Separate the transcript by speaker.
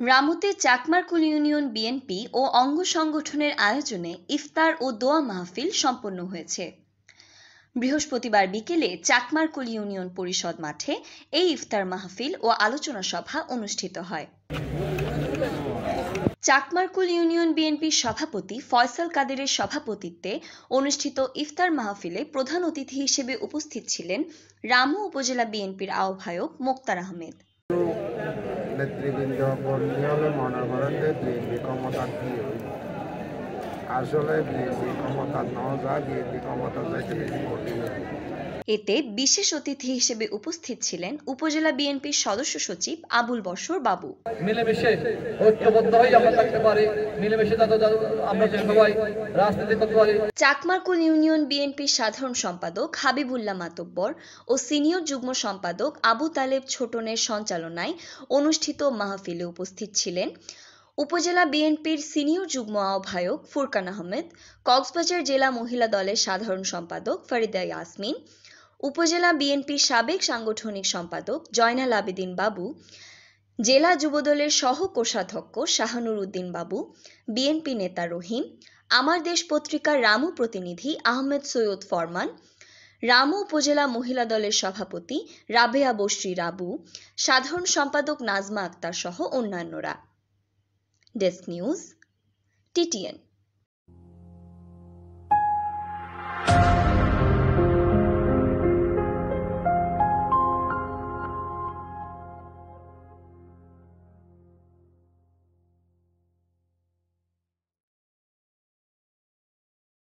Speaker 1: রামুতে Chakmarkul union BNP ও অঙ্গ সংগঠনের আয়োজনে ইফতার ও দোয়া মাহফিল সম্পন্ন হয়েছে। বৃহস্পতিবার বিকেলে চাকমারকুল ইউনিয়ন পরিষদ মাঠে এই ইফতার মাহফিল ও আলোচনা সভা অনুষ্ঠিত হয়। চাকমারকুল ইউনিয়ন বিএনপির সভাপতি ফয়সাল কাদেরের সভাপতিত্বে অনুষ্ঠিত ইফতার মাহফিলে প্রধান অতিথি হিসেবে উপস্থিত ছিলেন রামু উপজেলা বিএনপির আহ্বায়ক মোক্তার আহমেদ।
Speaker 2: নেতৃবৃন্দ নিয়মে মনে করেন যে বিএনপি ক্ষমতা কি আসলে বিএনপি ক্ষমতা নেওয়া যায়, বিএনপি ক্ষমতা যাইতে বেশি কঠিন।
Speaker 1: এতে বিশেষ অতিথি হিসেবে উপস্থিত ছিলেন উপজেলা বিএনপির সদস্য সচিব আবুল বশর বাবু।
Speaker 3: মিলেমিশে ঐক্যবদ্ধ হয়ে আমরা থাকতে পারি, মিলেমিশে আমরা সবাই রাজনীতি করতে পারি।
Speaker 1: চাকমারকুল ইউনিয়ন বিএনপির সাধারণ সম্পাদক হাবিবুল্লাহ মাতব্বর ও সিনিয়র যুগ্ম সম্পাদক আবু তালেব ছোটনের সঞ্চালনায় অনুষ্ঠিত মাহফিলে উপস্থিত ছিলেন উপজেলা বিএনপির সিনিয়র যুগ্ম আহ্বায়ক ফুরকান আহমেদ, কক্সবাজার জেলা মহিলা দলের সাধারণ সম্পাদক ফরিদা ইয়াসমিন, উপজেলা বিএনপির সাবেক সাংগঠনিক সম্পাদক জয়নাল আবেদিন বাবু, জেলা যুবদলের সহ কোষাধ্যক্ষ শাহানুর উদ্দিন বাবু, বিএনপি নেতা রহিম, আমার দেশ পত্রিকার রামু প্রতিনিধি আহমেদ সৈয়দ ফরমান, রামু উপজেলা মহিলা দলের সভাপতি রাবেয়া বশরী রাবু, সাধারণ সম্পাদক নাজমা আক্তার সহ অন্যান্যরা। Desk news, TTN.